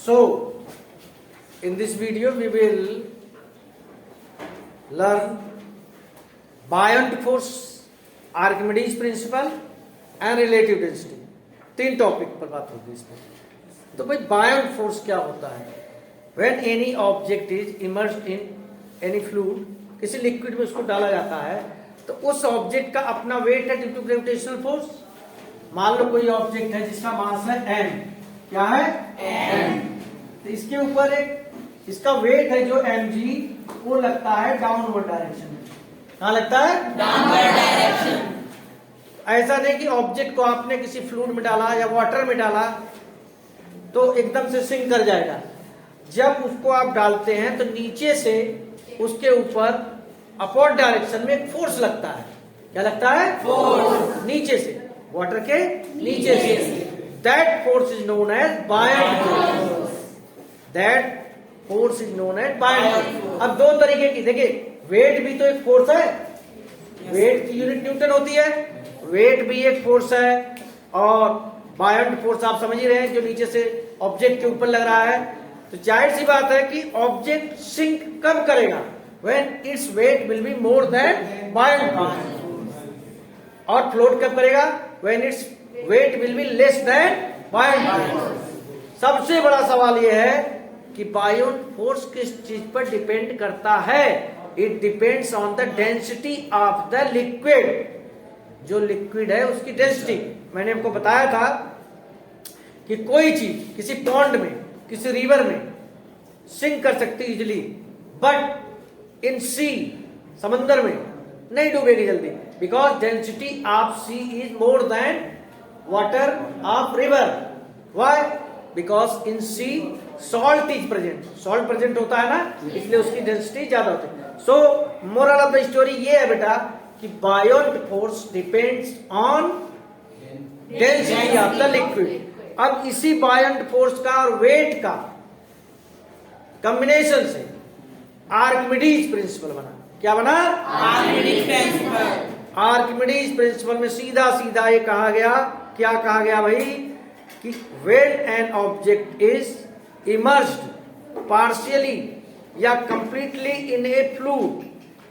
So, in this video we will learn buoyant force, Archimedes principle and relative density. 3 topic पर बात होगी इसमें. तो भाई buoyant force क्या होता है? When any object is immersed in any fluid, किसी लिक्विड में उसको डाला जाता है तो उस ऑब्जेक्ट का अपना वेट है ड्यू टू ग्रेविटेशनल फोर्स. मान लो कोई ऑब्जेक्ट है जिसका मास है m. क्या है? m. तो इसके ऊपर एक इसका वेट है जो mg, वो लगता है डाउनवर्ड डायरेक्शन में. कहाँ लगता है? Downward direction. ऐसा नहीं कि ऑब्जेक्ट को आपने किसी फ्लूइड में डाला या वाटर में डाला तो एकदम से सिंक कर जाएगा. जब उसको आप डालते हैं तो नीचे से उसके ऊपर अपवर्ड डायरेक्शन में एक फोर्स लगता है. क्या लगता है? फोर्स. नीचे से, वाटर के नीचे से. That force is known as buoyant force. That force is known as buoyant force. अब 2 तरीके की, देखिए वेट भी तो एक फोर्स है. वेट की यूनिट न्यूटन होती है. वेट भी एक फोर्स है और बायंट फोर्स आप समझ ही रहे हैं जो नीचे से ऑब्जेक्ट के ऊपर लग रहा है. तो जाहिर सी बात है कि ऑब्जेक्ट सिंक कब करेगा? When its weight will be more than buoyant force. और फ्लोट कब करेगा? When its weight will be less than buoyant force. सबसे बड़ा सवाल यह है कि बायोट फोर्स किस चीज पर डिपेंड करता है? It depends on the density of the liquid. जो लिक्विड है उसकी डेंसिटी. मैंने आपको बताया था कि कोई चीज किसी पॉन्ड में, किसी रिवर में सिंक कर सकती इजिली, बट इन सी, समंदर में नहीं डूबेगी जल्दी, because density of sea is more than water of river. Why? Because in sea salt is present. Salt present होता है ना, इसलिए उसकी डेंसिटी ज्यादा होती है. So moral of the story ये है बेटा कि buoyant force depends on density of the liquid. अब इसी बायोट फोर्स का और वेट का कॉम्बिनेशन से आर्किमिडीज प्रिंसिपल बना. क्या बना? Archimedes principal. आर्किमिडीज प्रिंसिपल में सीधा सीधा ये कहा गया, क्या कहा गया भाई, कि when an object is immersed partially या completely in a fluid,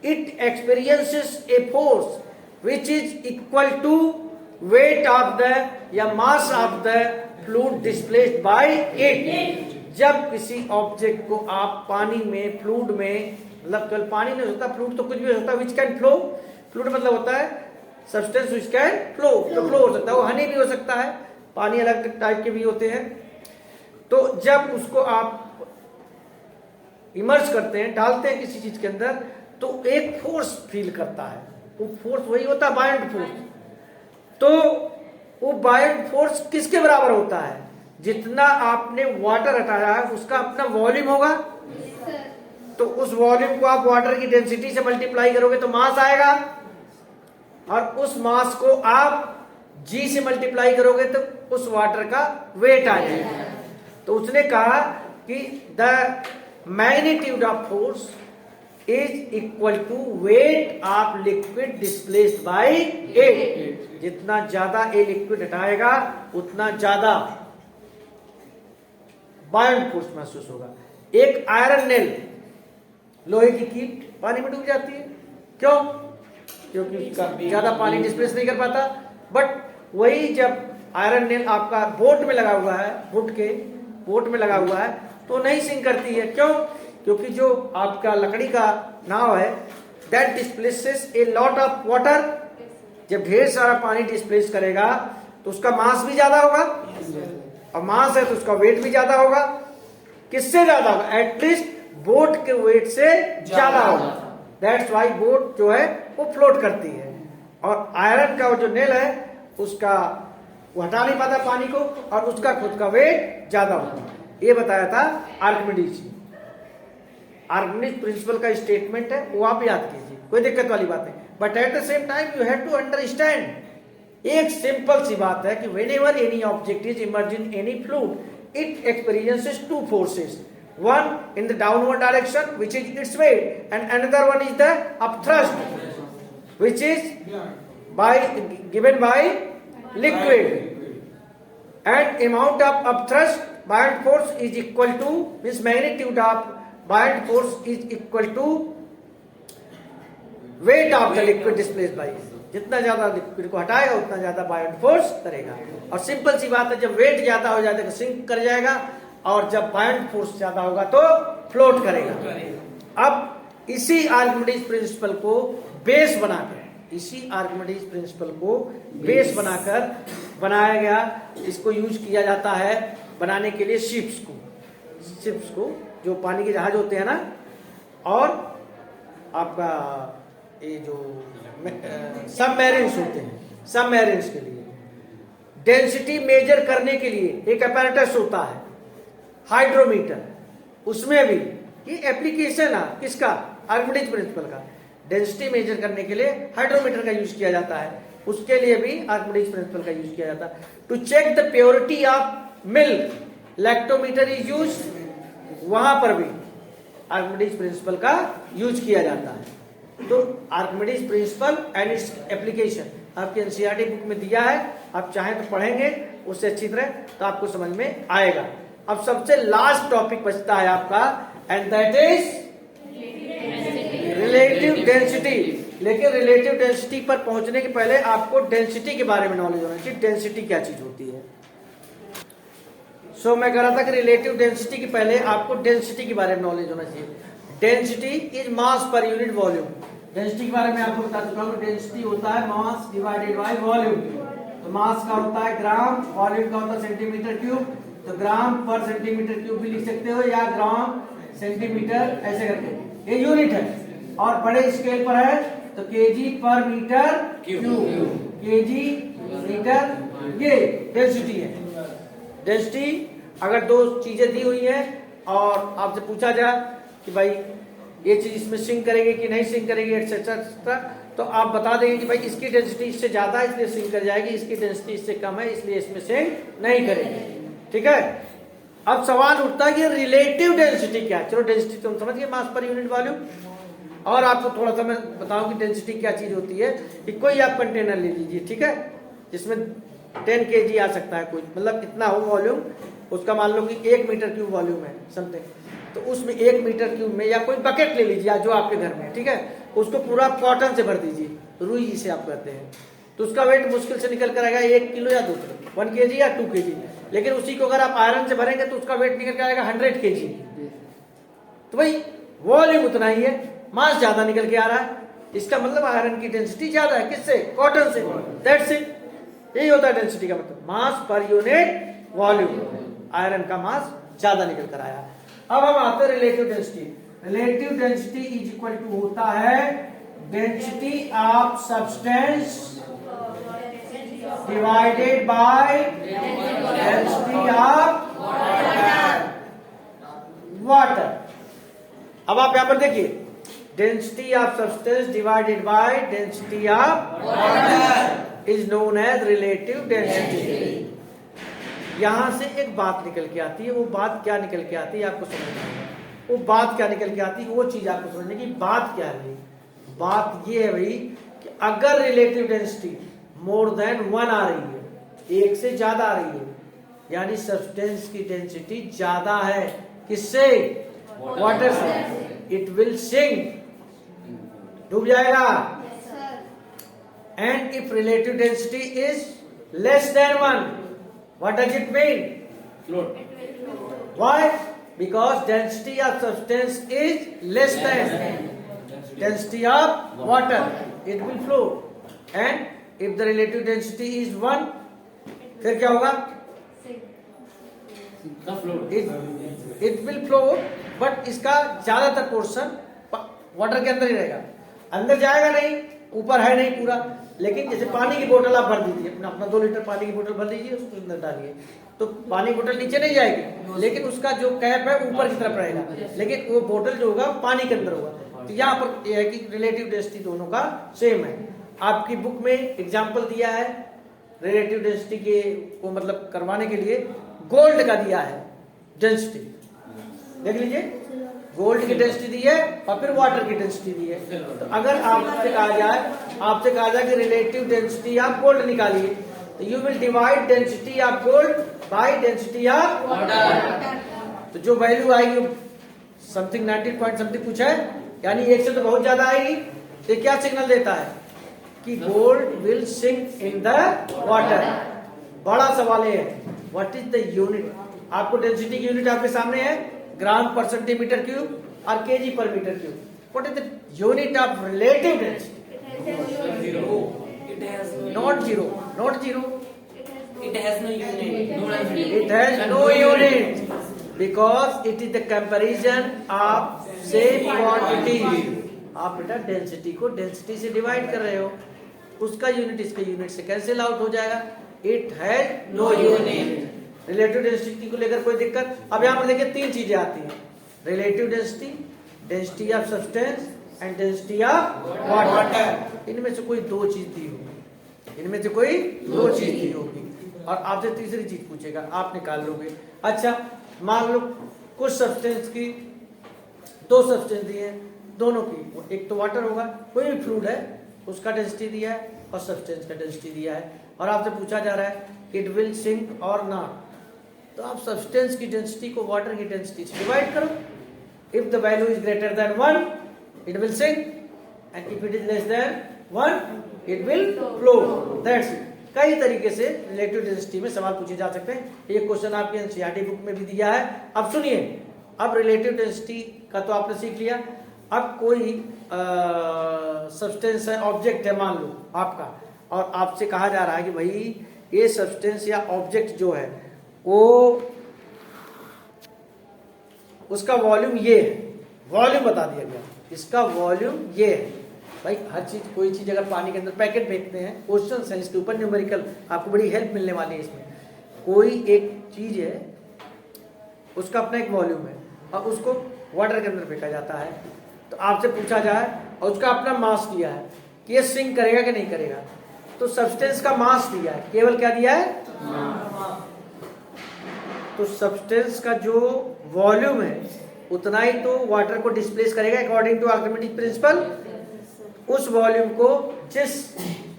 it experiences a force which is equal to weight of the या mass of the fluid displaced by it. जब किसी ऑब्जेक्ट को आप पानी में, फ्लूइड में, मतलब केवल पानी नहीं हो सकता, फ्लूइड तो कुछ भी हो सकता है, विच कैन फ्लो. फ्लूइड मतलब होता है सब्सटेंस विच कैन फ्लो. तो फ्लो हो सकता है, वो हनी भी हो सकता है, पानी अलग टाइप के भी होते हैं. तो जब उसको आप इमर्स करते हैं, डालते हैं किसी चीज के अंदर, तो एक फोर्स फील करता है. वो फोर्स वही होता है बायंट फोर्स. तो वो बायंट फोर्स किसके बराबर होता है? जितना आपने वाटर हटाया है उसका अपना वॉल्यूम होगा. तो उस वॉल्यूम को आप वाटर की डेंसिटी से मल्टीप्लाई करोगे तो मास आएगा, और उस मास को आप जी से मल्टीप्लाई करोगे तो उस वाटर का वेट आ जाएगा. तो उसने कहा कि the magnitude of force is equal to weight of liquid displaced by it. जितना ज्यादा ए लिक्विड हटाएगा उतना ज्यादा बायोट फोर्स महसूस होगा. एक आयरन नेल, लोहे की कीट पानी में डूब जाती है. क्यों? क्योंकि उसका ज्यादा पानी डिस्प्लेस नहीं कर पाता. बट वही जब आयरन नेल आपका बोट में लगा हुआ है, वुड के बोट में लगा हुआ है, तो नहीं सिंक करती है. क्यों? क्योंकि जो आपका लकड़ी का नाव है, that displaces a lot of water. जब ढेर सारा पानी डिस्प्लेस करेगा तो उसका मास भी ज्यादा होगा, और मास है तो उसका वेट भी ज्यादा होगा. किससे ज्यादा होगा? एटलीस्ट बोट के वेट से ज्यादा होगा. दैट्स वाई बोट जो है वो फ्लोट करती है. और आयरन का जो नेल है उसका वो हटा नहीं पाता पानी को, और उसका खुद का वेट ज्यादा होता है. ये बताया था आर्किमिडीज. आर्किमिडीज प्रिंसिपल का स्टेटमेंट है, वो आप याद कीजिए, कोई दिक्कत वाली बात नहीं. But at the same time you have to understand, एक सिंपल सी बात है कि whenever any object is emerge in any fluid, it experiences 2 forces. One in the downward direction, which is its weight, and another one is the upthrust, which is given by liquid. And amount of upthrust buoyant force is equal to means magnitude of buoyant force is equal to weight of the liquid displaced by it. जितना ज्यादा liquid को हटाएगा उतना ज्यादा बायोंट force करेगा। और simple सी बात है, जब वेट ज्यादा हो जाएगा तो सिंक कर जाएगा, और जब बायोंट फोर्स ज्यादा होगा तो फ्लोट करेगा। अब इसी आर्किमिडीज प्रिंसिपल को बेस बनाकर, इसी आर्किमिडीज प्रिंसिपल को बेस बनाकर बनाया गया। इसको यूज किया जाता है बनाने के लिए शिप्स को जो पानी के जहाज होते हैं ना, और आपका ये जो सबमरीन्स होते हैं, सबमरीन्स के लिए डेंसिटी मेजर करने के लिए एक अपैरेटस होता है हाइड्रोमीटर। उसमें भी ये एप्लीकेशन है किसका, आर्किमिडीज प्रिंसिपल का। डेंसिटी मेजर करने के लिए हाइड्रोमीटर का यूज किया जाता है, उसके लिए भी आर्किमिडीज प्रिंसिपल का यूज किया जाता है। To check the purity of milk lactometer is use, वहां पर भी आर्किमिडीज प्रिंसिपल का यूज किया जाता है। तो Archimedes principal and its application आपके एनसीईआरटी बुक में दिया है, आप चाहें तो पढ़ेंगे उससे अच्छी तरह तो आपको समझ में आएगा। अब सबसे लास्ट टॉपिक बचता है आपका, and that is relative density. लेकिन रिलेटिव डेंसिटी पर पहुंचने के पहले आपको डेंसिटी के बारे में नॉलेज होना चाहिए, डेंसिटी क्या चीज होती है। सो मैं कह रहा था कि रिलेटिव डेंसिटी के पहले आपको डेंसिटी के बारे में नॉलेज होना चाहिए। Density is mass per unit volume. Density के बारे में आपको बता चुका हूं, डेंसिटी होता है मास डिवाइडेड बाय वॉल्यूम। तो मास का होता है ग्राम, वॉल्यूम का होता है सेंटीमीटर क्यूब। तो ग्राम पर सेंटीमीटर क्यूब भी लिख सकते हो, या ग्राम सेंटीमीटर ऐसे करके, ये यूनिट है। और बड़े स्केल पर है तो KG per metre cube, KG metre, ये डेंसिटी है। डेंसिटी अगर दो चीजें दी हुई है और आपसे पूछा जाए कि भाई ये चीज इसमें सिंक करेगी कि नहीं सिंक करेगी एक्सेट्रा, तो आप बता देंगे कि भाई इसकी डेंसिटी इससे ज्यादा है इसलिए सिंक कर जाएगी, इसकी डेंसिटी इससे कम है इसलिए इसमें सिंक नहीं करेगी। ठीक है। अब सवाल उठता है कि रिलेटिव डेंसिटी क्या है। चलो डेंसिटी तो हम समझ गए, मास पर यूनिट वॉल्यूम। और आपको थोड़ा सा मैं बताऊं कि डेंसिटी क्या चीज होती है। कि कोई आप कंटेनर ले लीजिए, ठीक है, जिसमें 10 kg आ सकता है, कोई मतलब इतना हो वॉल्यूम, उसका मान लो कि 1 मीटर क्यूब वॉल्यूम है समथिंग, तो उसमें 1 मीटर क्यूब में, या कोई बकेट ले लीजिए जो आपके घर में, ठीक है, उसको पूरा कॉटन से भर दीजिए, रुई जिसे आप कहते हैं, तो उसका वेट मुश्किल से निकल कर आएगा 1 किलो या 2 किलो, 1 kg या 2 kg। लेकिन उसी को अगर आप आयरन से भरेंगे तो उसका वेट निकल कर आएगा 100 kg। तो भाई वॉल्यूम उतना ही है, मास ज्यादा निकल के आ रहा है, इसका मतलब आयरन की डेंसिटी ज्यादा है। किससे? कॉटन से। That's it. यही होता है डेंसिटी का मतलब, मास पर यूनिट वॉल्यूम। आयरन का मास ज्यादा निकल कर आया। अब हम आते हैं relative density. Relative density is equal to होता है density of substance divided by density of water. अब आप यहां पर देखिए, density of substance divided by density of water is known as relative density. यहां से एक बात निकल के आती है, वो बात क्या निकल के आती है आपको समझना है। वो बात क्या निकल के आती है, वो चीज आपको समझने की बात क्या है। बात ये है भाई कि अगर रिलेटिव डेंसिटी मोर देन 1 आ रही है, एक से ज्यादा आ रही है, यानी सब्सटेंस की डेंसिटी ज्यादा है। किससे? वाटर से। इट विल सिंक, डूब जाएगा। And if relative density is less than 1, what does it mean? Float. Why? Because density of substance is less than density of water. It will float. And if the relative density is 1, फिर क्या होगा? It will float, but इसका ज्यादातर portion water के अंदर ही रहेगा, अंदर जाएगा नहीं, ऊपर है नहीं पूरा। लेकिन जैसे पानी की बोतल आप भर दीजिए, अपना 2 लीटर पानी की बोतल भर लीजिए, उसको अंदर डालिए, तो पानी बोतल नीचे नहीं जाएगी, लेकिन उसका जो कैप है ऊपर की तरफ रहेगा, लेकिन वो बोतल जो होगा पानी के अंदर होगा। तो यहाँ पर यह है कि रिलेटिव डेंसिटी दोनों का सेम है। आपकी बुक में एग्जाम्पल दिया है रिलेटिव डेंसिटी के को मतलब करवाने के लिए, गोल्ड का दिया है डेंसिटी, देख लीजिए, गोल्ड की डेंसिटी दी है और फिर वाटर की डेंसिटी दी है। तो अगर आपसे कहा जाए कि रिलेटिव डेंसिटी आप गोल्ड निकालिए, तो you will divide density of gold bye density of water. तो जो वैल्यू आएगी समथिंग 90 पॉइंट समथिंग कुछ है, यानी 1 से तो बहुत ज्यादा आएगी। तो क्या सिग्नल देता है कि gold will sink in the water. बड़ा सवाल है व्हाट इज द यूनिट। आपको डेंसिटी की यूनिट आपके सामने है, ग्राम पर सेंटीमीटर क्यूब और KG per metre cube. What is the unit of relative density? Not zero. It has no unit. It has no unit because it is the comparison of same quantity. आप बेटा density को density से divide कर रहे हो, उसका unit इसके unit से कैंसिल आउट हो जाएगा। It has no unit. Relative density को लेकर कोई दिक्कत? अब यहाँ पर देखिए 3 चीजें आती हैं, relative density, density of substance and density of water. इनमें से कोई 2 चीज दी होगी, इनमें से कोई 2 चीज दी होगी और आपसे तीसरी चीज पूछेगा, आप निकाल लोगे। अच्छा मान लो कुछ सब्सटेंस की 2 सब्सटेंस दिए हैं, दोनों की एक तो वाटर होगा, कोई भी फ्लूइड है उसका डेंसिटी दिया है और सब्सटेंस का डेंसिटी दिया है, और आपसे पूछा जा रहा है इट विल सिंक और नॉट। तो आप सब्सटेंस की डेंसिटी को वाटर की डेंसिटी से डिवाइड करो। If the value is greater than 1 it will sink and if it is less than 1 it will float. That's it. कई तरीके से रिलेटिव डेंसिटी में सवाल पूछे जा सकते हैं। ये क्वेश्चन आपके एनसीईआरटी बुक में भी दिया है। अब सुनिए, अब रिलेटिव डेंसिटी का तो आपने सीख लिया। अब कोई सब्सटेंस है, ऑब्जेक्ट है मान लो आपका, और आपसे कहा जा रहा है कि भाई ये सब्सटेंस या ऑब्जेक्ट जो है वो उसका वॉल्यूम ये है, वॉल्यूम बता दिया गया, इसका वॉल्यूम ये है। भाई हर चीज, कोई चीज अगर पानी के अंदर पैकेट फेंकते हैं, क्वेश्चन है इसके ऊपर न्यूमेरिकल, आपको बड़ी हेल्प मिलने वाली है इसमें। कोई एक चीज है उसका अपना एक वॉल्यूम है और उसको वाटर के अंदर फेंका जाता है, तो आपसे पूछा जाए और उसका अपना मास दिया है कि ये सिंक करेगा कि नहीं करेगा। तो सब्सटेंस का मास दिया है, केवल क्या दिया है? तो सब्सटेंस का जो वॉल्यूम है उतना ही तो वाटर को डिस्प्लेस करेगा अकॉर्डिंग टू आर्किमिडीज प्रिंसिपल। उस वॉल्यूम को जिस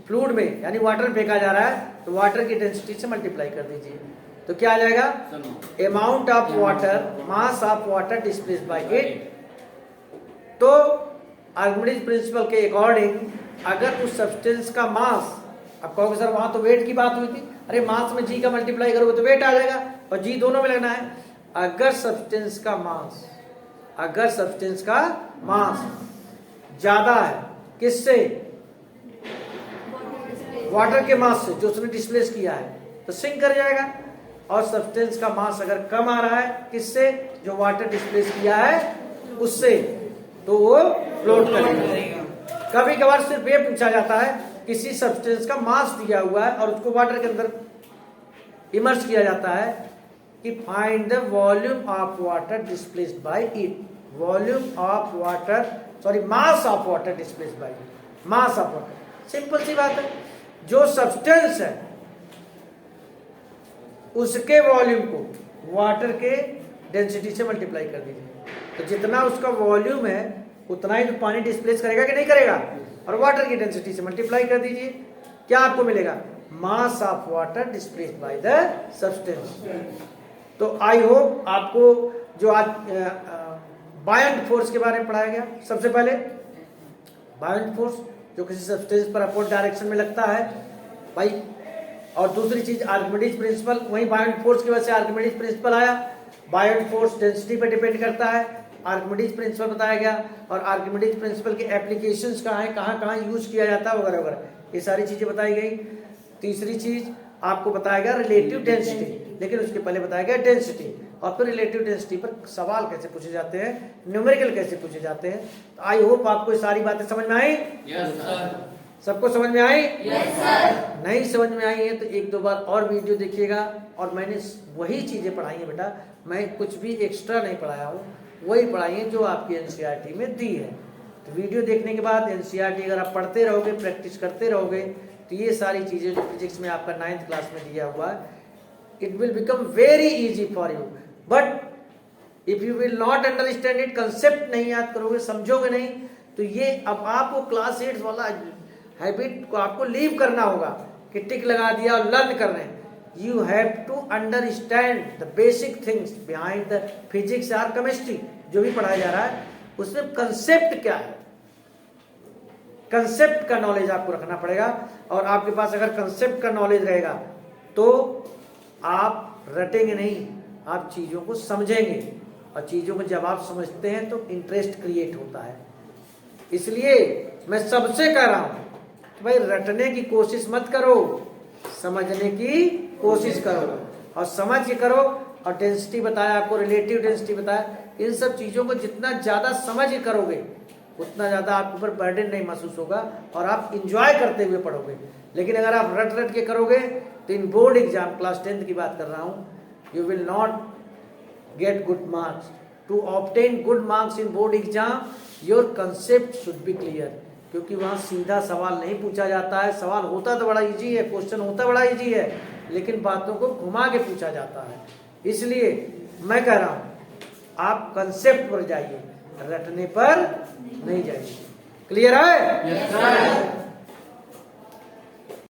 फ्लूइड में यानी वाटर में फेंका जा रहा है तो वाटर की डेंसिटी से मल्टीप्लाई कर दीजिए, तो क्या आ जाएगा? Amount of water, mass of water displaced by it. तो आर्किमिडीज प्रिंसिपल के अकॉर्डिंग अगर उस सब्सटेंस का मास, अब कहोगे सर वहां तो वेट की बात हुई थी, अरे मास में जी का मल्टीप्लाई करोगे तो वेट आ जाएगा, और जी दोनों में लगना है। अगर सब्सटेंस का मास ज्यादा है किससे? वाटर के मास से, जो उसने डिस्प्लेस किया है, तो सिंक कर जाएगा। और सब्सटेंस का मास अगर कम आ रहा है किससे? जो वाटर डिस्प्लेस किया है उससे, तो वो फ्लोट करेगा। कभी कभार सिर्फ ये पूछा जाता है, किसी सब्सटेंस का मास दिया हुआ है और उसको वाटर के अंदर इमर्ज किया जाता है कि find the volume of water displaced by it. Mass of water displaced by it, mass of water. Simple सी बात है, जो सब्सटेंस है उसके वॉल्यूम को वाटर के डेंसिटी से मल्टीप्लाई कर दीजिए, तो जितना उसका वॉल्यूम है उतना ही तो पानी डिस्प्लेस करेगा कि नहीं करेगा, और वाटर की डेंसिटी से मल्टीप्लाई कर दीजिए, क्या आपको मिलेगा? मास of water displaced by the substance. तो आई होप आपको जो आज बायंट फोर्स के बारे में पढ़ाया गया, सबसे पहले बायंट फोर्स जो किसी सब्सटेंस पर अपवर्ड डायरेक्शन में लगता है भाई, और दूसरी चीज आर्किमिडीज प्रिंसिपल, वही बायंट फोर्स की वजह से आर्किमिडीज प्रिंसिपल आया। बायंट फोर्स डेंसिटी पर डिपेंड करता है, आर्किमिडीज प्रिंसिपल बताया गया, और आर्किमिडीज प्रिंसिपल के एप्लीकेशंस कहाँ है, कहाँ कहाँ यूज किया जाता है वगैरह वगैरह, ये सारी चीजें बताई गई। तीसरी चीज आपको बताया गया रिलेटिव डेंसिटी, लेकिन उसके पहले बताया गया डेंसिटी, और फिर रिलेटिव डेंसिटी पर सवाल कैसे पूछे जाते हैं, न्यूमेरिकल कैसे पूछे जाते हैं। तो आई होप आपको ये सारी बातें समझ में आई। Yes sir. सबको समझ में आई? Yes sir. नहीं समझ में आई है तो 1-2 बार और वीडियो देखिएगा। और मैंने वही चीजें पढ़ाई है बेटा, मैं कुछ भी एक्स्ट्रा नहीं पढ़ाया हूँ, वही पढ़ाई है जो आपकी एनसीईआरटी में दी है। तो वीडियो देखने के बाद एनसीईआरटी अगर आप पढ़ते रहोगे, प्रैक्टिस करते रहोगे, तो ये सारी चीजें जो फिजिक्स में आपका 9th क्लास में दिया हुआ है, it will become very easy for you. But if you will not understand it, concept नहीं याद करोगे, समझोगे नहीं, तो ये अब आपको क्लास 8 वाला हैबिट को आपको लीव करना होगा। कि टिक लगा दिया और लर्न कर रहे हैं। You have to understand the basic things behind the physics और केमिस्ट्री, जो भी पढ़ाया जा रहा है उसमें कंसेप्ट क्या है, कंसेप्ट का नॉलेज आपको रखना पड़ेगा। और आपके पास अगर कंसेप्ट का नॉलेज रहेगा तो आप रटेंगे नहीं, आप चीजों को समझेंगे, और चीजों को जब आप समझते हैं तो इंटरेस्ट क्रिएट होता है। इसलिए मैं सबसे कह रहा हूं कि भाई रटने की कोशिश मत करो, समझने की कोशिश करो, और समझ के करो। और डेंसिटी बताया आपको, रिलेटिव डेंसिटी बताया, इन सब चीजों को जितना ज्यादा समझ के करोगे उतना ज्यादा आपके ऊपर बर्डन नहीं महसूस होगा और आप इंजॉय करते हुए पढ़ोगे। लेकिन अगर आप रट रट के करोगे तो इन बोर्ड एग्जाम, क्लास 10th की बात कर रहा हूं, you will not get good marks. To obtain good marks in board exam your concept should be clear, क्योंकि वहां सीधा सवाल नहीं पूछा जाता है। सवाल होता तो बड़ा इजी है, क्वेश्चन होता बड़ा इजी है, लेकिन बातों को घुमा के पूछा जाता है। इसलिए मैं कह रहा हूं आप कंसेप्ट पर जाइए, रटने पर नहीं जाइए। क्लियर है? Yes, sir.